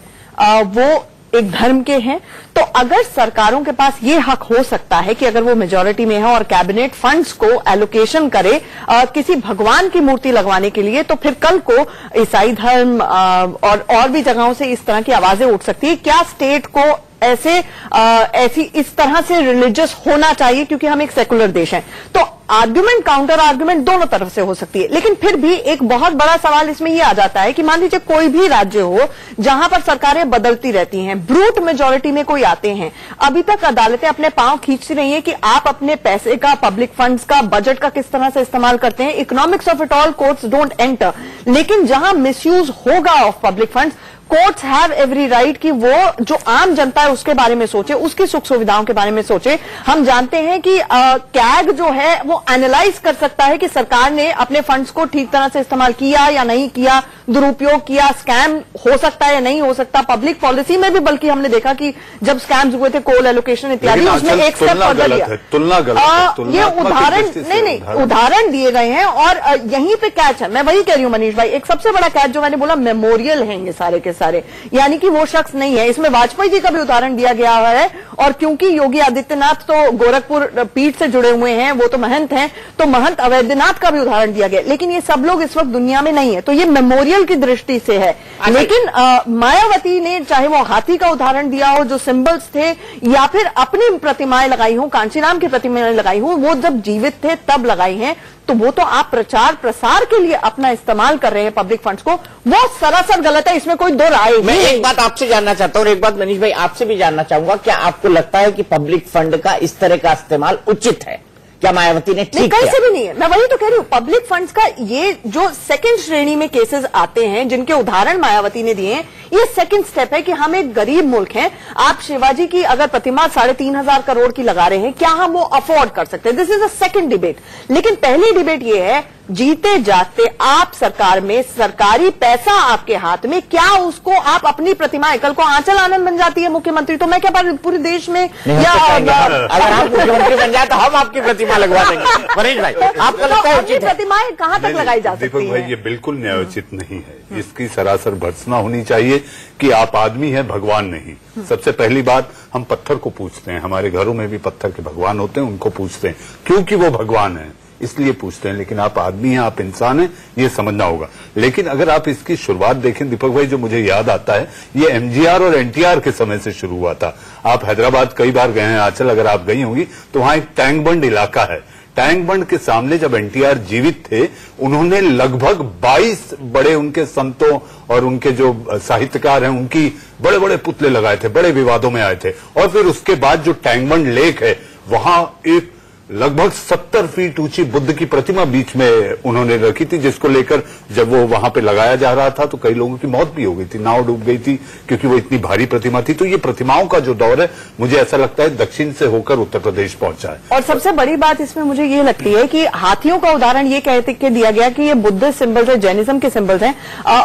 वो एक धर्म के हैं, तो अगर सरकारों के पास ये हक हो सकता है कि अगर वो मेजॉरिटी में है और कैबिनेट फंड्स को एलोकेशन करे किसी भगवान की मूर्ति लगवाने के लिए, तो फिर कल को ईसाई धर्म और भी जगहों से इस तरह की आवाजें उठ सकती है। क्या स्टेट को ऐसी इस तरह से रिलीजियस होना चाहिए, क्योंकि हम एक सेकुलर देश हैं? तो आर्ग्यूमेंट काउंटर आर्ग्यूमेंट दोनों तरफ से हो सकती है, लेकिन फिर भी एक बहुत बड़ा सवाल इसमें ये आ जाता है कि मान लीजिए कोई भी राज्य हो जहां पर सरकारें बदलती रहती हैं, ब्रूट मेजॉरिटी में कोई आते हैं, अभी तक अदालतें अपने पांव खींचती रही हैं कि आप अपने पैसे का, पब्लिक फंड्स का, बजट का किस तरह से इस्तेमाल करते हैं। Economics of it all courts don't enter, लेकिन जहां मिसयूज होगा of public funds, courts have every right कि वो जो आम जनता है उसके बारे में सोचे, उसकी सुख सुविधाओं के बारे में सोचे। हम जानते हैं कि कैग जो है वो एनालाइज कर सकता है कि सरकार ने अपने फंड्स को ठीक तरह से इस्तेमाल किया या नहीं किया, दुरुपयोग किया, स्कैम हो सकता है या नहीं हो सकता। पब्लिक पॉलिसी में भी बल्कि हमने देखा कि जब स्कैम्स हुए थे, कोल एलोकेशन इत्यादि, उसमें एक स्टेप फर्दर लिया। तुलना गलत है। ये उदाहरण नहीं, उदाहरण दिए गए हैं और यहीं पे कैच है। मैं वही कह रही हूं मनीष भाई, एक सबसे बड़ा कैच जो मैंने बोला, मेमोरियल हैं ये सारे के सारे, यानी कि वो शख्स नहीं है। इसमें वाजपेयी जी का भी उदाहरण दिया गया है, और क्योंकि योगी आदित्यनाथ तो गोरखपुर पीठ से जुड़े हुए हैं, वो तो महंत हैं, तो महंत अवैधनाथ का भी उदाहरण दिया गया, लेकिन ये सब लोग इस वक्त दुनिया में नहीं है, तो ये मेमोरियल की दृष्टि से है। लेकिन मायावती ने चाहे वो हाथी का उदाहरण दिया हो, जो सिंबल्स थे, या फिर अपनी प्रतिमाएं लगाई हो, कांचीराम की प्रतिमाएं लगाई हो, वो जब जीवित थे तब लगाई हैं, तो वो तो आप प्रचार प्रसार के लिए अपना इस्तेमाल कर रहे हैं पब्लिक फंड्स को, वो सरासर गलत है, इसमें कोई दो राय नहीं। मैं एक बात आपसे जानना चाहता हूं और एक बात मनीष भाई आपसे भी जानना चाहूंगा, क्या आपको लगता है कि पब्लिक फंड का इस तरह का इस्तेमाल उचित है? क्या मायावती ने ठीक किया? कैसे भी नहीं है, मैं वही तो कह रही हूँ। पब्लिक फंड्स का ये जो सेकंड श्रेणी में केसेस आते हैं, जिनके उदाहरण मायावती ने दिए हैं, ये सेकंड स्टेप है कि हम एक गरीब मुल्क हैं। आप शिवाजी की अगर प्रतिमा 3,500 करोड़ की लगा रहे हैं, क्या हम वो अफोर्ड कर सकते हैं? This is a second debate. लेकिन पहली डिबेट ये है, जीते जाते आप सरकार में, सरकारी पैसा आपके हाथ में, क्या उसको आप अपनी प्रतिमा, कल को आंचल आनंद बन जाती है मुख्यमंत्री, तो मैं क्या पूरे देश में या अगर आप मुख्यमंत्री बन जाए तो हम आपकी प्रतिमा लगवा देंगे। मनीष भाई, आपको लगता है अपनी प्रतिमाएं कहां तक लगाई जा सकती दीपक भाई, है? ये बिल्कुल न्यायोचित नहीं है। इसकी सरासर भर्त्सना होनी चाहिए कि आप आदमी हैं, भगवान नहीं। सबसे पहली बात, हम पत्थर को पूछते हैं, हमारे घरों में भी पत्थर के भगवान होते हैं, उनको पूछते हैं क्योंकि वो भगवान है, इसलिए पूछते हैं। लेकिन आप आदमी हैं, आप इंसान हैं, ये समझना होगा। लेकिन अगर आप इसकी शुरुआत देखें दीपक भाई, जो मुझे याद आता है, ये एमजीआर और एनटीआर के समय से शुरू हुआ था। आप हैदराबाद कई बार गए हैं, आंचल अगर आप गई होंगी तो वहां एक टैंक बंड इलाका है। टैंक बंड के सामने जब एनटीआर जीवित थे, उन्होंने लगभग 22 बड़े उनके संतों और उनके जो साहित्यकार हैं उनकी बड़े बड़े पुतले लगाए थे, बड़े विवादों में आए थे। और फिर उसके बाद जो टैंक बंड लेक है, वहां एक लगभग 70 फीट ऊंची बुद्ध की प्रतिमा बीच में उन्होंने रखी थी, जिसको लेकर जब वो वहां पे लगाया जा रहा था तो कई लोगों की मौत भी हो गई थी, नाव डूब गई थी, क्योंकि वो इतनी भारी प्रतिमा थी। तो ये प्रतिमाओं का जो दौर है, मुझे ऐसा लगता है दक्षिण से होकर उत्तर प्रदेश पहुंचा है। और सबसे बड़ी बात इसमें मुझे ये लगती है कि हाथियों का उदाहरण ये कहते के दिया गया कि ये बुद्ध सिंबल्स है, जैनिज्म के सिंबल्स हैं।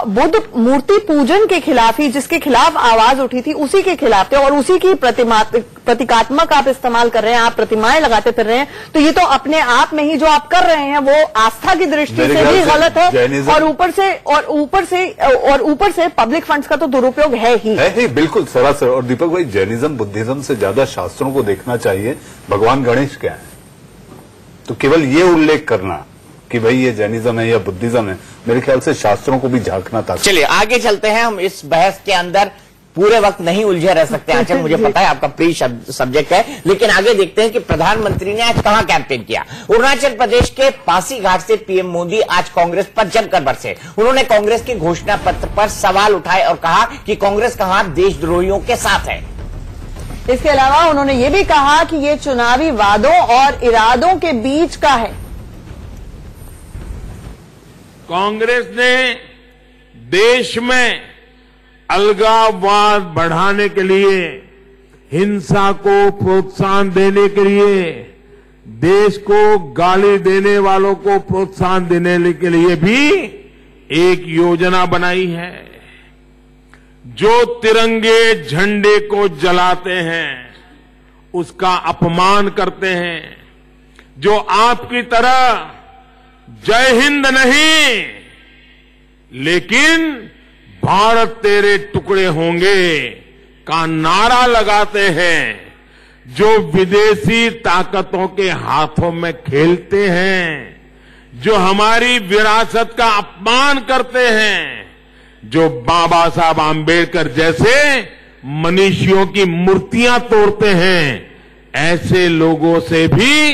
बुद्ध मूर्ति पूजन के खिलाफ ही, जिसके खिलाफ आवाज उठी थी, उसी के खिलाफ थे, और उसी की प्रतीकात्मक आप इस्तेमाल कर रहे हैं, आप प्रतिमाएं लगाते फिर रहे हैं। तो ये तो अपने आप में ही जो आप कर रहे हैं वो आस्था की दृष्टि से भी गलत है, और ऊपर से पब्लिक फंड्स का तो दुरुपयोग है ही। बिल्कुल सरासर। और दीपक भाई, जैनिज्म बुद्धिज्म से ज्यादा शास्त्रों को देखना चाहिए, भगवान गणेश क्या है। तो केवल ये उल्लेख करना कि भाई ये जैनिज्म है या बुद्धिज्म है, मेरे ख्याल से शास्त्रों को भी झांकना था। चलिए आगे चलते हैं। हम इस बहस के अंदर पूरे वक्त नहीं उलझे रह सकते आंचल, मुझे पता है आपका प्रिय सब्जेक्ट है, लेकिन आगे देखते हैं कि प्रधानमंत्री ने आज कहां कैंपेन किया। अरुणाचल प्रदेश के पासीघाट से पीएम मोदी आज कांग्रेस पर जमकर बरसे। उन्होंने कांग्रेस के घोषणा पत्र पर सवाल उठाए और कहा कि कांग्रेस का हाथ देशद्रोहियों के साथ है। इसके अलावा उन्होंने ये भी कहा कि ये चुनावी वादों और इरादों के बीच का है। कांग्रेस ने देश में अलगाववाद बढ़ाने के लिए, हिंसा को प्रोत्साहन देने के लिए, देश को गाली देने वालों को प्रोत्साहन देने के लिए भी एक योजना बनाई है। जो तिरंगे झंडे को जलाते हैं, उसका अपमान करते हैं, जो आपकी तरह जय हिंद नहीं लेकिन भारत तेरे टुकड़े होंगे का नारा लगाते हैं, जो विदेशी ताकतों के हाथों में खेलते हैं, जो हमारी विरासत का अपमान करते हैं, जो बाबा साहब आंबेडकर जैसे मनीषियों की मूर्तियां तोड़ते हैं, ऐसे लोगों से भी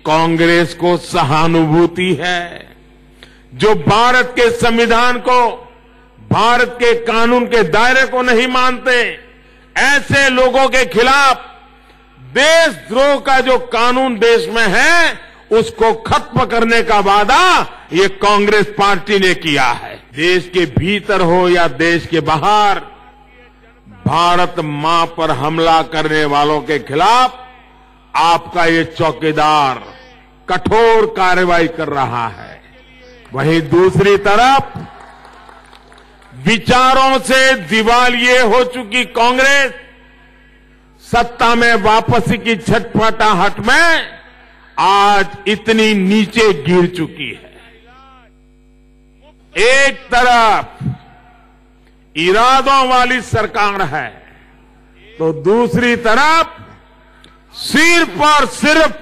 कांग्रेस को सहानुभूति है। जो भारत के संविधान को, भारत के कानून के दायरे को नहीं मानते, ऐसे लोगों के खिलाफ देशद्रोह का जो कानून देश में है उसको खत्म करने का वादा ये कांग्रेस पार्टी ने किया है। देश के भीतर हो या देश के बाहर, भारत मां पर हमला करने वालों के खिलाफ आपका ये चौकीदार कठोर कार्रवाई कर रहा है। वहीं दूसरी तरफ विचारों से दिवालिये हो चुकी कांग्रेस सत्ता में वापसी की छटपटाहट में आज इतनी नीचे गिर चुकी है। एक तरफ इरादों वाली सरकार है तो दूसरी तरफ सिर्फ और सिर्फ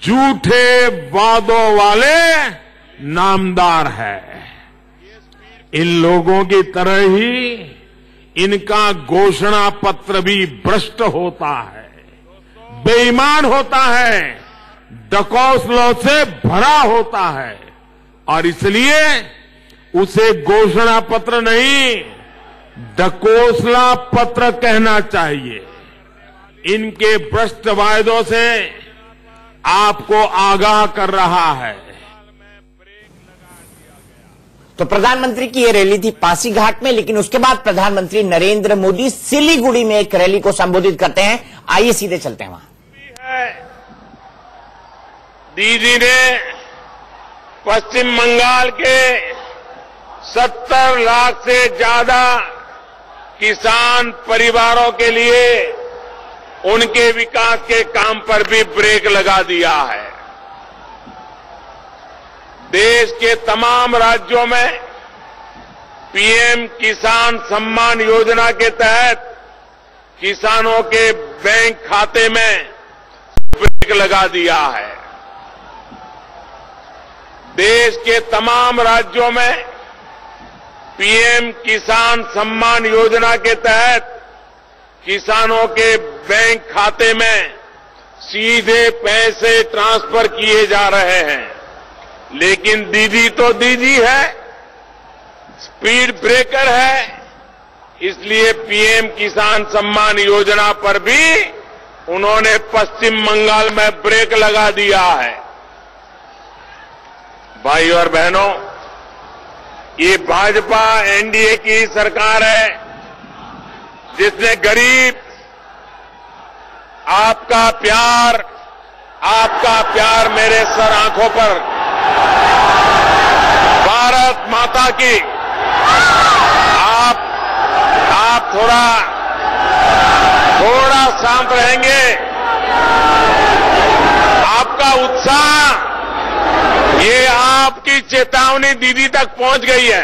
झूठे वादों वाले नामदार है। इन लोगों की तरह ही इनका घोषणा पत्र भी भ्रष्ट होता है, बेईमान होता है, डकौसलों से भरा होता है और इसलिए उसे घोषणा पत्र नहीं डकोसला पत्र कहना चाहिए। इनके भ्रष्ट वायदों से आपको आगाह कर रहा है। तो प्रधानमंत्री की ये रैली थी पासीघाट में, लेकिन उसके बाद प्रधानमंत्री नरेंद्र मोदी सिलीगुड़ी में एक रैली को संबोधित करते हैं। आइए सीधे चलते हैं वहां। दीदी ने पश्चिम बंगाल के 70 लाख से ज्यादा किसान परिवारों के लिए उनके विकास के काम पर भी ब्रेक लगा दिया है। देश के तमाम राज्यों में पीएम किसान सम्मान योजना के तहत किसानों के बैंक खाते में ब्रेक लगा दिया है। देश के तमाम राज्यों में पीएम किसान सम्मान योजना के तहत किसानों के बैंक खाते में सीधे पैसे ट्रांसफर किए जा रहे हैं, लेकिन दीदी तो दीदी है, स्पीड ब्रेकर है, इसलिए पीएम किसान सम्मान योजना पर भी उन्होंने पश्चिम बंगाल में ब्रेक लगा दिया है। भाई और बहनों, ये भाजपा एनडीए की सरकार है जिसने गरीब आपका प्यार मेरे सर आंखों पर, भारत माता की, आप थोड़ा शांत रहेंगे। आपका उत्साह, ये आपकी चेतावनी दीदी तक पहुंच गई है।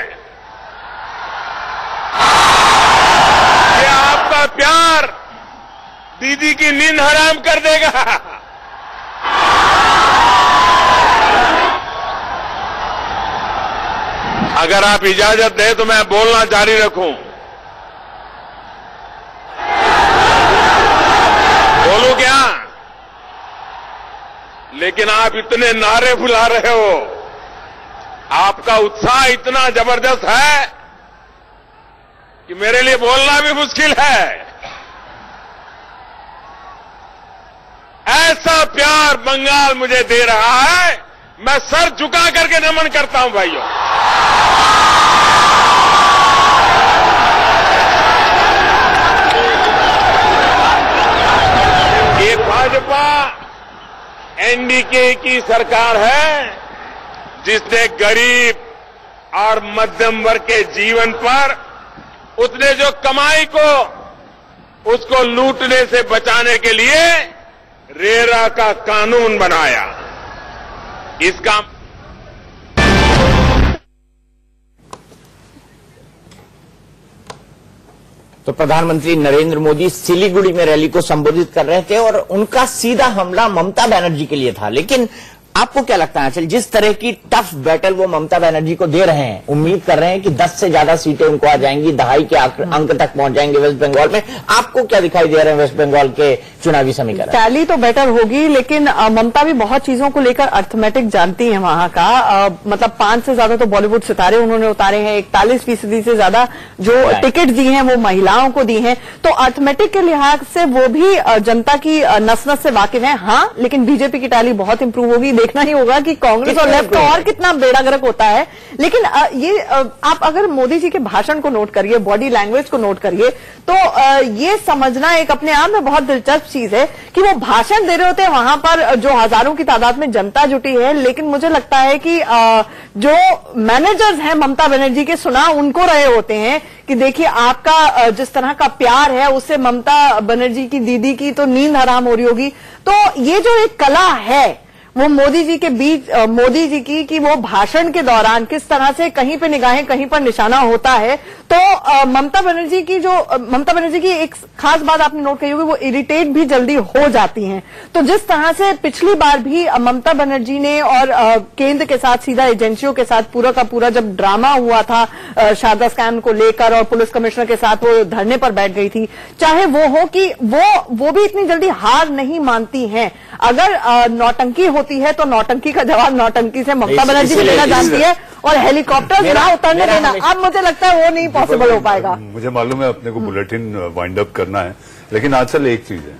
ये आपका प्यार दीदी की नींद हराम कर देगा। अगर आप इजाजत दें तो मैं बोलना जारी रखूं। बोलूं क्या? लेकिन आप इतने नारे बुला रहे हो, आपका उत्साह इतना जबरदस्त है कि मेरे लिए बोलना भी मुश्किल है। ऐसा प्यार बंगाल मुझे दे रहा है, मैं सर झुका करके नमन करता हूं भाइयों। ये भाजपा एनडीए की सरकार है जिसने गरीब और मध्यम वर्ग के जीवन पर उसने जो कमाई को उसको लूटने से बचाने के लिए रेरा का कानून बनाया। इसका तो प्रधानमंत्री नरेंद्र मोदी सिलीगुड़ी में रैली को संबोधित कर रहे थे और उनका सीधा हमला ममता बनर्जी के लिए था। लेकिन आपको क्या लगता है, जिस तरह की टफ बैटल वो ममता बनर्जी को दे रहे हैं, उम्मीद कर रहे हैं कि 10 से ज्यादा सीटें उनको आ जाएंगी, दहाई के अंक तक पहुंच जाएंगे वेस्ट बंगाल में, आपको क्या दिखाई दे रहे हैं वेस्ट बंगाल के चुनावी समीकरण? टैली तो बेटर होगी, लेकिन ममता भी बहुत चीजों को लेकर अर्थमेटिक जानती है वहां का। मतलब 5 से ज्यादा तो बॉलीवुड सितारे उन्होंने उतारे हैं, 41% से ज्यादा जो टिकट दी हैं वो महिलाओं को दी हैं, तो अर्थमेटिक के लिहाज से वो भी जनता की नस नस से वाकिफ है। हाँ, लेकिन बीजेपी की टैली बहुत इंप्रूव होगी। देखना ही होगा कि कांग्रेस और लेफ्ट और कितना बेड़ागर्क होता है। लेकिन ये आप अगर मोदी जी के भाषण को नोट करिए, बॉडी लैंग्वेज को नोट करिए, तो ये समझना एक अपने आप में बहुत दिलचस्प चीज है कि वो भाषण दे रहे होते हैं वहां पर जो हजारों की तादाद में जनता जुटी है, लेकिन मुझे लगता है कि जो मैनेजर्स हैं ममता बनर्जी के सुना उनको रहे होते हैं कि देखिए आपका जिस तरह का प्यार है उससे ममता बनर्जी की दीदी की तो नींद हराम हो रही होगी। तो ये जो एक कला है वो मोदी जी के बीच, मोदी जी की कि वो भाषण के दौरान किस तरह से कहीं पे निगाहें कहीं पर निशाना होता है। तो ममता बनर्जी की एक खास बात आपने नोट की होगी, वो इरिटेट भी जल्दी हो जाती हैं। तो जिस तरह से पिछली बार भी ममता बनर्जी ने और केंद्र के साथ सीधा एजेंसियों के साथ पूरा का पूरा जब ड्रामा हुआ था शारदा स्कैम को लेकर और पुलिस कमिश्नर के साथ वो धरने पर बैठ गई थी, चाहे वो हो कि वो भी इतनी जल्दी हार नहीं मानती हैं। अगर नौटंकी होती है तो नौटंकी का जवाब नौटंकी से ममता बनर्जी भी देना जानती है, और हेलीकॉप्टर ना उतरने देना अब मुझे लगता है वो नहीं पॉसिबल हो पाएगा। मुझे मालूम है अपने को बुलेटिन वाइंड अप करना है, लेकिन आजकल एक चीज है,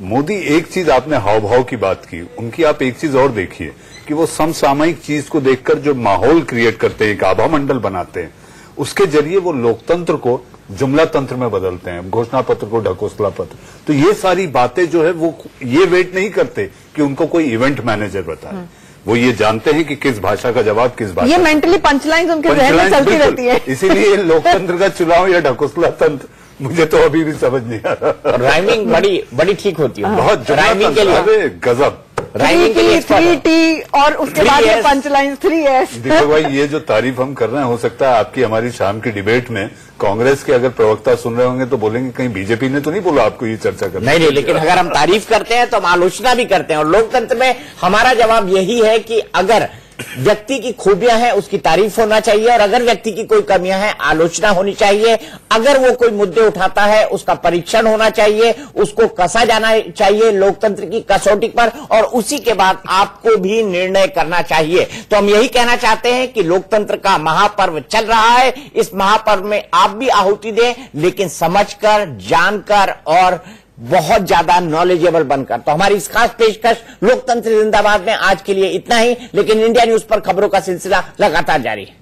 मोदी एक चीज, आपने हाव भाव की बात की, उनकी आप एक चीज और देखिए कि वो समसामयिक चीज को देखकर जो माहौल क्रिएट करते हैं, एक आभा मंडल बनाते हैं, उसके जरिए वो लोकतंत्र को जुमला तंत्र में बदलते हैं, घोषणा पत्र को ढकोसला पत्र। तो ये सारी बातें जो है वो ये वेट नहीं करते कि उनको कोई इवेंट मैनेजर बताए, वो ये जानते हैं कि किस भाषा का जवाब किस भाषा। ये मेंटली पंचलाइंस उनके जहन में चलती रहती है। इसीलिए लोकतंत्र का चुनाव या ढकोसला तंत्र मुझे तो अभी भी समझ नहीं आ रहा। राइमिंग बड़ी ठीक होती है, बहुत राइमिंग के लिए गजब। राइमिंग के लिए 3T और उसके बाद ये पंचलाइंस 3S। दीपक भाई, ये जो तारीफ हम कर रहे हैं, हो सकता है आपकी हमारी शाम की डिबेट में कांग्रेस के अगर प्रवक्ता सुन रहे होंगे तो बोलेंगे कहीं बीजेपी ने तो नहीं बोला आपको ये चर्चा करना। नहीं, लेकिन अगर हम तारीफ करते हैं तो हम आलोचना भी करते हैं, और लोकतंत्र में हमारा जवाब यही है कि अगर व्यक्ति की खूबियां हैं उसकी तारीफ होना चाहिए, और अगर व्यक्ति की कोई कमियां हैं आलोचना होनी चाहिए। अगर वो कोई मुद्दे उठाता है उसका परीक्षण होना चाहिए, उसको कसा जाना चाहिए लोकतंत्र की कसौटी पर, और उसी के बाद आपको भी निर्णय करना चाहिए। तो हम यही कहना चाहते हैं कि लोकतंत्र का महापर्व चल रहा है, इस महापर्व में आप भी आहुति दें, लेकिन समझकर, जानकर और बहुत ज्यादा नॉलेजेबल बनकर। तो हमारी इस खास पेशकश लोकतंत्र जिंदाबाद में आज के लिए इतना ही, लेकिन इंडिया न्यूज पर खबरों का सिलसिला लगातार जारी है।